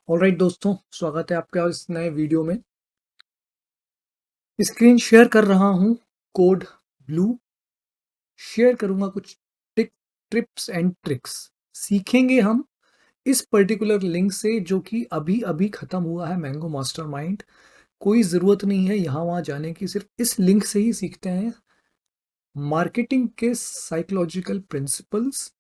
Alright दोस्तों, स्वागत है आपका इस नए वीडियो में। स्क्रीन शेयर कर रहा हूं। कोड ब्लू शेयर करूंगा। कुछ टिप्स एंड ट्रिक्स सीखेंगे हम इस पर्टिकुलर लिंक से, जो कि अभी अभी खत्म हुआ है, मैंगो मास्टरमाइंड। कोई ज़रूरत नहीं है यहाँ वहाँ जाने की, सिर्फ इस लिंक से ही सीखते हैं मार्केटिंग के साइकोलॉजिकल प्रिंसिपल्स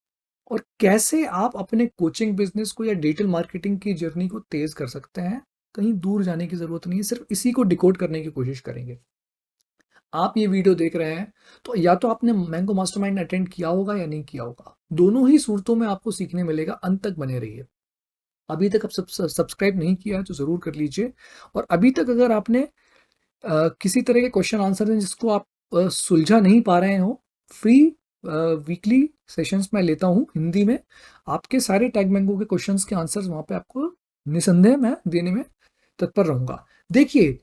और कैसे आप अपने कोचिंग बिजनेस को या डिजिटल मार्केटिंग की जर्नी को तेज कर सकते हैं। कहीं दूर जाने की जरूरत नहीं है, सिर्फ इसी को डिकोड करने की कोशिश करेंगे। आप ये वीडियो देख रहे हैं तो या तो आपने मैंगो मास्टरमाइंड अटेंड किया होगा या नहीं किया होगा। दोनों ही सूरतों में आपको सीखने मिलेगा। अंत तक बने रहिए। अभी तक आप सब्सक्राइब नहीं किया है तो जरूर कर लीजिए। और अभी तक अगर आपने किसी तरह के क्वेश्चन आंसर हैं जिसको आप सुलझा नहीं पा रहे हो, फ्री वीकली सेशंस में लेता हूँ हिंदी में। आपके सारे टैग मैंगो के क्वेश्चंस के आंसर्स वहां पे आपको निसंदेह मैं देने में तत्पर रहूंगा। देखिए,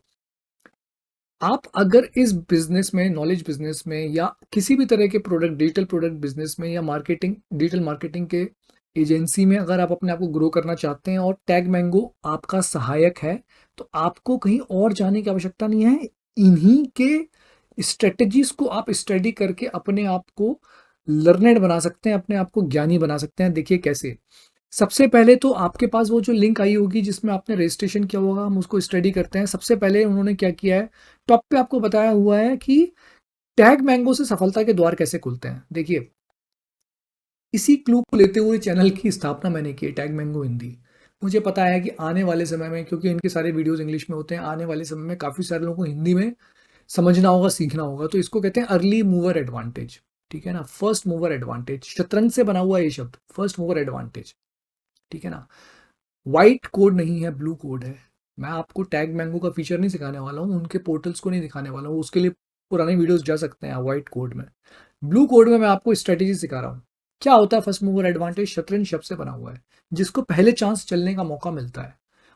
आप अगर इस बिजनेस में, नॉलेज बिजनेस में या किसी भी तरह के प्रोडक्ट, डिजिटल प्रोडक्ट बिजनेस में या मार्केटिंग, डिजिटल मार्केटिंग के एजेंसी में अगर आप अपने आप को ग्रो करना चाहते हैं और टैग मैंगो आपका सहायक है, तो आपको कहीं और जाने की आवश्यकता नहीं है। इन्हीं के स्ट्रेटजीज को आप स्टडी करके अपने आप को लर्नेड बना सकते हैं, अपने आप को ज्ञानी बना सकते हैं। देखिए कैसे। सबसे पहले तो आपके पास वो जो लिंक आई होगी जिसमें आपने रजिस्ट्रेशन किया होगा, हम उसको स्टडी करते हैं। सबसे पहले उन्होंने क्या किया है, टॉप पे आपको बताया हुआ है कि टैग मैंगो से सफलता के द्वार कैसे खुलते हैं। देखिए, इसी क्लू को लेते हुए चैनल की स्थापना मैंने की, टैग मैंगो हिंदी। मुझे पता है कि आने वाले समय में, क्योंकि इनके सारे वीडियोस इंग्लिश में होते हैं, आने वाले समय में काफ़ी सारे लोगों को हिंदी में समझना होगा, सीखना होगा। तो इसको कहते हैं अर्ली मूवर एडवांटेज। ठीक है ना, फर्स्ट मूवर एडवांटेज, शतरंज से बना हुआ ये शब्द, फर्स्ट मूवर एडवांटेज। ठीक है ना। व्हाइट कोड नहीं है, ब्लू कोड है। मैं आपको टैग मैंगो का फीचर नहीं सिखाने वाला हूँ, उनके पोर्टल्स को नहीं दिखाने वाला हूँ। उसके लिए पुराने वीडियोस जा सकते हैं व्हाइट कोड में। ब्लू कोड में मैं आपको स्ट्रेटेजी सिखा रहा हूँ। क्या होता है फर्स्ट मूवर एडवांटेज? शतरंज शब्द से बना हुआ है। जिसको पहले चांस चलने का मौका मिलता है,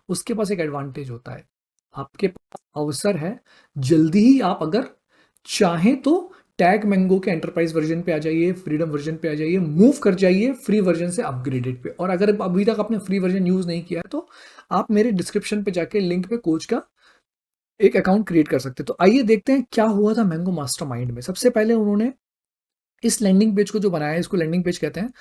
उसके पास एक एडवांटेज होता है। आपके पास अवसर है। जल्दी ही आप अगर चाहें तो टैग मैंगो के एंटरप्राइज वर्जन पे आ जाइए, फ्रीडम वर्जन पे आ जाइए, मूव कर जाइए फ्री वर्जन से अपग्रेडेड पे। और अगर अभी तक आपने फ्री वर्जन यूज नहीं किया है तो आप मेरे डिस्क्रिप्शन पे जाके लिंक पे कोच का एक अकाउंट क्रिएट कर सकते हैं। तो आइए देखते हैं क्या हुआ था मैंगो मास्टरमाइंड में। सबसे पहले उन्होंने इस लैंडिंग पेज को जो बनाया है, इसको लैंडिंग पेज कहते हैं।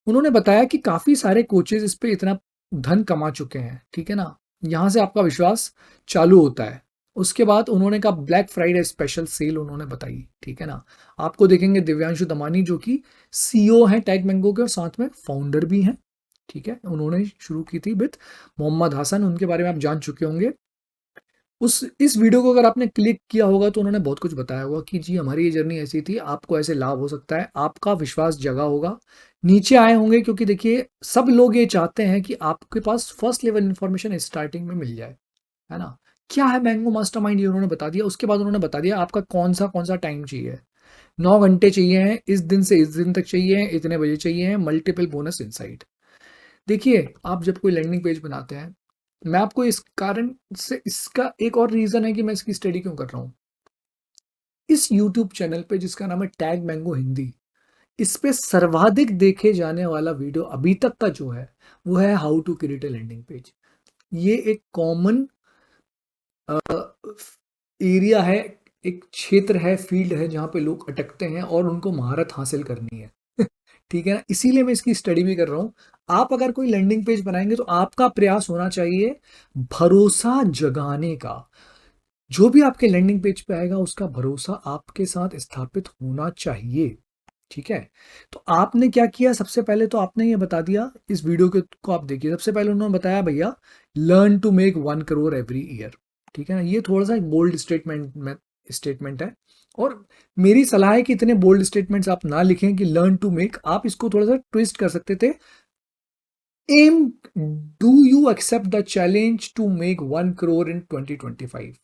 उन्होंने बताया कि काफी सारे कोचेज इस पे इतना धन कमा चुके हैं। ठीक है ना। यहां से आपका विश्वास चालू होता है। उसके बाद उन्होंने कहा ब्लैक फ्राइडे स्पेशल सेल उन्होंने बताई। ठीक है ना। आपको देखेंगे दिव्यांशु दमानी, जो कि सीईओ हैं टैग मैंगो के और साथ में फाउंडर भी हैं। ठीक है, उन्होंने शुरू की थी विद मोहम्मद हसन, उनके बारे में आप जान चुके होंगे। उस इस वीडियो को अगर आपने क्लिक किया होगा तो उन्होंने बहुत कुछ बताया होगा कि जी हमारी ये जर्नी ऐसी थी, आपको ऐसे लाभ हो सकता है, आपका विश्वास जगा होगा। नीचे आए होंगे क्योंकि देखिए, सब लोग ये चाहते हैं कि आपके पास फर्स्ट लेवल इंफॉर्मेशन स्टार्टिंग में मिल जाए। है ना। क्या है मैंगो मास्टरमाइंड, ये उन्होंने बता दिया। उसके बाद उन्होंने बता दिया आपका कौन सा टाइम चाहिए। 9 घंटे चाहिए हैं, इस दिन से इस दिन तक चाहिए हैं, इतने बजे चाहिए हैं, मल्टीपल बोनस इनसाइट। देखिए, आप जब कोई लैंडिंग पेज बनाते हैं, मैं आपको इस कारण से, इसका एक और रीजन है कि मैं इसकी स्टडी क्यों कर रहा हूं। इस यूट्यूब चैनल पे जिसका नाम है टैग मैंगो हिंदी, इस पे सर्वाधिक देखे जाने वाला वीडियो अभी तक का जो है वो है how to create a landing page. ये एक कॉमन एरिया है, एक क्षेत्र है, फील्ड है जहां पे लोग अटकते हैं और उनको महारत हासिल करनी है। ठीक है ना, इसीलिए मैं इसकी स्टडी भी कर रहा हूं। आप अगर कोई लैंडिंग पेज बनाएंगे तो आपका प्रयास होना चाहिए भरोसा जगाने का। जो भी आपके लैंडिंग पेज पे आएगा उसका भरोसा आपके साथ स्थापित होना चाहिए। ठीक है। तो आपने क्या किया, सबसे पहले तो आपने ये बता दिया, इस वीडियो के को आप देखिए। सबसे पहले उन्होंने बताया भैया, learn to make 1 crore every year. ठीक है ना। ये थोड़ा सा एक बोल्ड स्टेटमेंट है। और मेरी सलाह है कि इतने बोल्ड स्टेटमेंट्स आप ना लिखें कि लर्न टू मेक, आप इसको थोड़ा सा ट्विस्ट कर सकते थे। Um, do you accept the challenge to make 1 crore in 2025?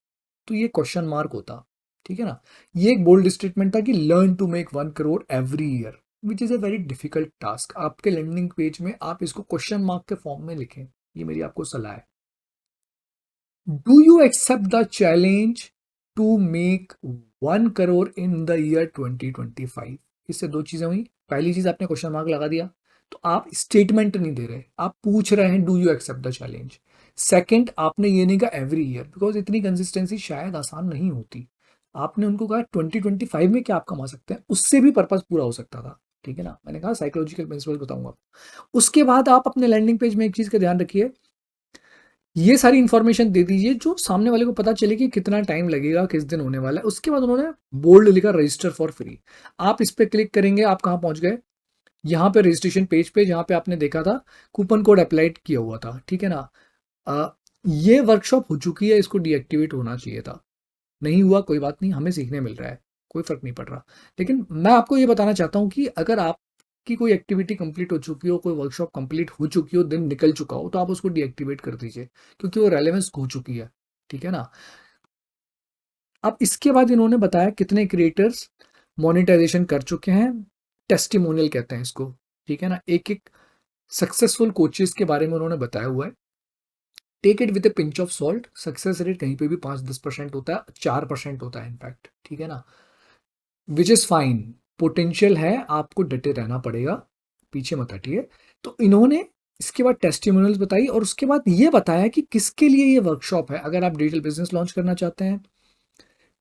तो ये क्वेश्चन मार्क होता। ठीक है ना। ये एक बोल्ड स्टेटमेंट था कि learn to make 1 crore every year, which is a very difficult task. आपके लैंडिंग पेज में आप इसको क्वेश्चन मार्क के फॉर्म में लिखें, ये मेरी आपको सलाह है। Do you accept the challenge to make 1 crore in the year 2025? इससे दो चीजें हुई। पहली चीज, आपने क्वेश्चन मार्क लगा दिया। तो आप स्टेटमेंट नहीं दे रहे, आप पूछ रहे हैं do you accept the challenge. Second, आपने ये नहीं कहा एवरी ईयर, बिकॉज इतनी कंसिस्टेंसी शायद आसान नहीं होती। आपने उनको कहा 2025 में क्या आप कमा सकते हैं, उससे भी पर्पस पूरा हो सकता था। ठीक है ना, मैंने कहा साइकोलॉजिकल प्रिंसिपल बताऊंगा। उसके बाद आप अपने लैंडिंग पेज में एक चीज का ध्यान रखिए, ये सारी इंफॉर्मेशन दे दीजिए जो सामने वाले को पता चले कि कितना टाइम लगेगा, किस दिन होने वाला है। उसके बाद उन्होंने बोल्ड लिखा रजिस्टर फॉर फ्री। आप इस पे क्लिक करेंगे, आप कहाँ पहुंच गए, यहाँ पे रजिस्ट्रेशन पेज पे, जहाँ पे आपने देखा था कूपन कोड अप्लाइड किया हुआ था। ठीक है ना, अ, ये वर्कशॉप हो चुकी है, इसको डीएक्टिवेट होना चाहिए था। नहीं हुआ, कोई बात नहीं, हमें सीखने मिल रहा है, कोई फर्क नहीं पड़ रहा। लेकिन मैं आपको ये बताना चाहता हूँ कि अगर आपकी कोई एक्टिविटी कंप्लीट हो चुकी हो, कोई वर्कशॉप कंप्लीट हो चुकी हो, दिन निकल चुका हो, तो आप उसको डीएक्टिवेट कर दीजिए, क्योंकि वो रेलेवेंस हो चुकी है। ठीक है ना। अब इसके बाद इन्होंने बताया कितने क्रिएटर्स मोनेटाइजेशन कर चुके हैं, टेस्टिमोनियल कहते हैं इसको। ठीक है ना, एक एक सक्सेसफुल कोचेस के बारे में उन्होंने बताया हुआ है। Take it with a pinch of salt, success rate कहीं पे भी 5-10% होता है, 4% होता है इनफैक्ट। ठीक है ना, विच इज फाइन, पोटेंशियल है, आपको डटे रहना पड़ेगा, पीछे मत हटिए। तो इन्होंने इसके बाद टेस्टिमोनियल्स बताई, और उसके बाद ये बताया कि किसके लिए ये वर्कशॉप है। अगर आप डिजिटल बिजनेस लॉन्च करना चाहते हैं,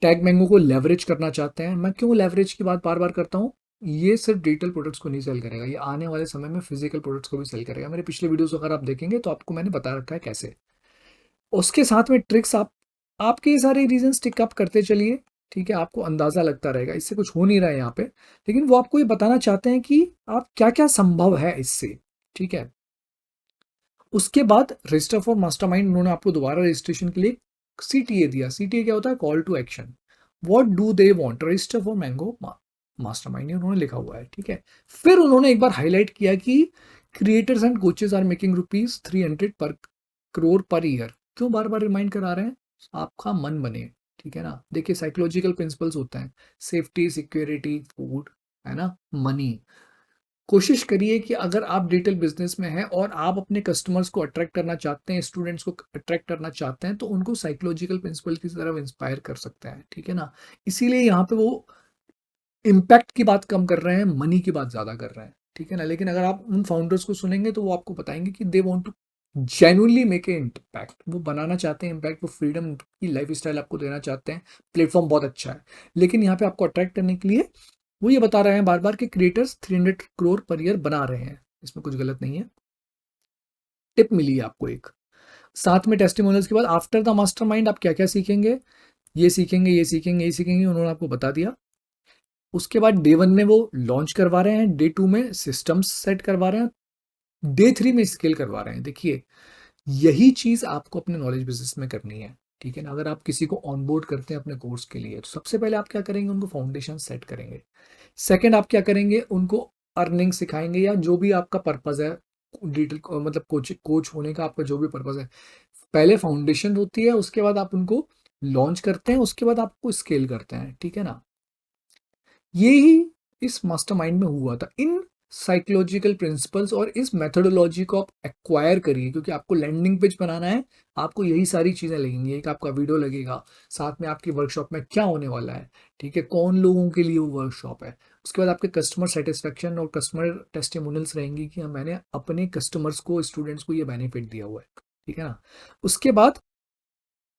टैग मैंगो को लेवरेज करना चाहते हैं। मैं क्यों लेवरेज की बात बार बार करता हूँ, ये सिर्फ डिजिटल प्रोडक्ट्स को नहीं सेल करेगा, ये आने वाले समय में फिजिकल प्रोडक्ट्स को भी सेल करेगा। मेरे पिछले वीडियोस अगर आप देखेंगे तो आपको मैंने बता रखा है कैसे। उसके साथ में ट्रिक्स, आप आपके ये सारे रीजन टिक अप करते चलिए। ठीक है, आपको अंदाजा लगता रहेगा इससे कुछ हो नहीं रहा है यहाँ पे, लेकिन वो आपको ये बताना चाहते हैं कि आप क्या क्या संभव है इससे। ठीक है, उसके बाद रजिस्टर फॉर मास्टरमाइंड, उन्होंने आपको दोबारा रजिस्ट्रेशन के लिए सीटीए दिया। सीटीए क्या होता है, call to action. What do they want, register for Mango Mastermind, ये उन्होंने लिखा हुआ है। ठीक है, फिर उन्होंने एक बार हाईलाइट किया कि creators and coaches are making ₹300 पर करोड़ पर ईयर। क्यों बार बार रिमाइंड करा रहे हैं, आपका मन बने। ठीक है ना, देखिए साइकोलॉजिकल प्रिंसिपल्स होते हैं, सेफ्टी, सिक्योरिटी, फूड, है ना, मनी। कोशिश करिए कि अगर आप डिजिटल बिजनेस में हैं और आप अपने कस्टमर्स को अट्रैक्ट करना चाहते हैं, स्टूडेंट्स को अट्रैक्ट करना चाहते हैं, तो उनको साइकोलॉजिकल प्रिंसिपल की तरफ इंस्पायर कर सकते हैं। ठीक है ना, इसीलिए यहाँ पे वो इम्पैक्ट की बात कम कर रहे हैं, मनी की बात ज्यादा कर रहे हैं। ठीक है ना, लेकिन अगर आप उन फाउंडर्स को सुनेंगे तो वो आपको बताएंगे कि they want to genuinely make a impact, वो बनाना चाहते हैं इम्पैक्ट, वो फ्रीडम की लाइफ स्टाइल आपको देना चाहते हैं। प्लेटफॉर्म बहुत अच्छा है, लेकिन यहाँ पे आपको अट्रैक्ट करने के लिए वो ये बता रहे हैं बार बार कि क्रिएटर्स 300 करोड़ पर ईयर बना रहे हैं, इसमें कुछ गलत नहीं है। टिप मिली है आपको एक, साथ में टेस्टिमोनियल्स के बाद आफ्टर द मास्टरमाइंड आप क्या क्या सीखेंगे, ये सीखेंगे, ये सीखेंगे, ये सीखेंगे, उन्होंने आपको बता दिया। उसके बाद डे 1 में वो लॉन्च करवा रहे हैं, डे 2 में सिस्टम्स सेट करवा रहे हैं, डे 3 में स्केल करवा रहे हैं। देखिए, यही चीज आपको अपने नॉलेज बिजनेस में करनी है। ठीक है ना, अगर आप किसी को ऑनबोर्ड करते हैं अपने कोर्स के लिए, तो सबसे पहले आप क्या करेंगे, उनको फाउंडेशन सेट करेंगे। सेकंड, आप क्या करेंगे, उनको अर्निंग सिखाएंगे, या जो भी आपका पर्पज है डिटेल मतलब कोच होने का आपका जो भी पर्पज है, पहले फाउंडेशन होती है, उसके बाद आप उनको लॉन्च करते हैं, उसके बाद आपको स्केल करते हैं। ठीक है ना, ये ही इस मास्टरमाइंड में हुआ था। इन साइकोलॉजिकल प्रिंसिपल्स और इस मेथोडोलॉजी को आप एक्वायर करिए, क्योंकि आपको लैंडिंग पेज बनाना है, आपको यही सारी चीजें लगेंगी। एक आपका वीडियो लगेगा, साथ में आपकी वर्कशॉप में क्या होने वाला है, ठीक है, कौन लोगों के लिए वो वर्कशॉप है। उसके बाद आपके कस्टमर सेटिस्फेक्शन और कस्टमर टेस्टिमोनियल्स रहेंगी कि हाँ, मैंने अपने कस्टमर्स को, स्टूडेंट्स को ये बेनिफिट दिया हुआ है। ठीक है ना, उसके बाद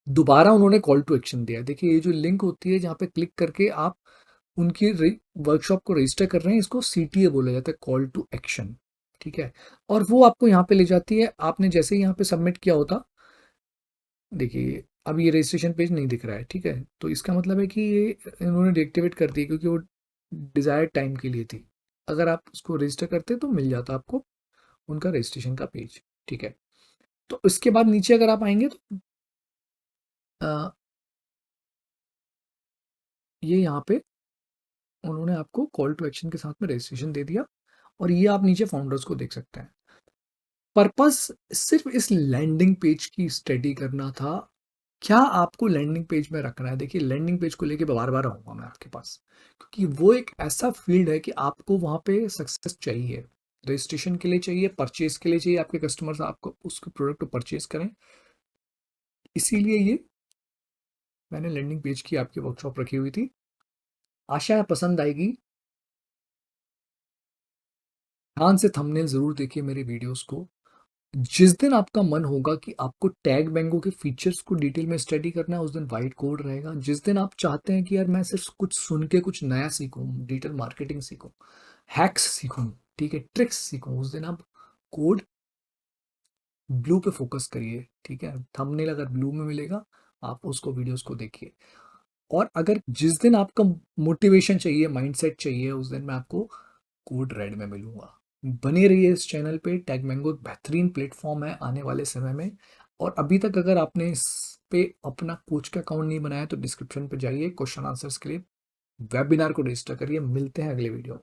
दोबारा उन्होंने कॉल टू एक्शन दिया। देखिए, ये जो लिंक होती है जहाँ पे क्लिक करके आप उनकी वर्कशॉप को रजिस्टर कर रहे हैं, इसको सीटीए बोला जाता है, कॉल टू एक्शन। ठीक है, और वो आपको यहाँ पे ले जाती है। आपने जैसे ही यहाँ पे सबमिट किया होता, देखिए अब ये रजिस्ट्रेशन पेज नहीं दिख रहा है। ठीक है, तो इसका मतलब है कि ये इन्होंने डिएक्टिवेट कर दी, क्योंकि वो डिजायर्ड टाइम के लिए थी। अगर आप उसको रजिस्टर करते तो मिल जाता आपको उनका रजिस्ट्रेशन का पेज। ठीक है, तो इसके बाद नीचे अगर आप आएंगे तो ये यहाँ पे उन्होंने आपको कॉल टू एक्शन के साथ में रजिस्ट्रेशन दे दिया, और ये आप नीचे फाउंडर्स को देख सकते हैं। पर्पस सिर्फ इस लैंडिंग पेज की स्टडी करना था, क्या आपको लैंडिंग पेज में रखना है। देखिए, लैंडिंग पेज को लेके बार बार आऊंगा मैं आपके पास, क्योंकि वो एक ऐसा फील्ड है कि आपको वहां पे सक्सेस चाहिए, रजिस्ट्रेशन के लिए चाहिए, परचेज के लिए चाहिए, आपके कस्टमर्स आपको उसके प्रोडक्ट को परचेज करें। इसीलिए ये मैंने लैंडिंग पेज की आपकी वर्कशॉप रखी हुई थी। आशा है पसंद आएगी। ध्यान से थंबनेल ज़रूर देखिए मेरे वीडियोज़ को। जिस दिन आपका मन होगा कि आपको टैग बैंगो के फीचर्स को डिटेल में स्टडी करना है, उस दिन व्हाइट कोड रहेगा। जिस दिन आप चाहते हैं कि यार मैं सिर्फ कुछ सुन के कुछ नया सीखूं, डिजिटल मार्केटिंग सीखूं, हैक्स सीखूं, ठीक है, ट्रिक्स सीखूं, उस दिन आप कोड ब्लू पे फोकस करिए, ठीक है। थंबनेल अगर ब्लू में मिलेगा, आप उसको वीडियोस को देखिए। और अगर जिस दिन आपका मोटिवेशन चाहिए, माइंडसेट चाहिए, उस दिन मैं आपको कोड रेड में मिलूंगा। बने रहिए इस चैनल पे। टैग मैंगो एक बेहतरीन प्लेटफॉर्म है आने वाले समय में। और अभी तक अगर आपने इस पे अपना कोच का अकाउंट नहीं बनाया तो डिस्क्रिप्शन पे जाइए, क्वेश्चन आंसर्स के लिए वेबिनार को रजिस्टर करिए। मिलते हैं अगले वीडियो।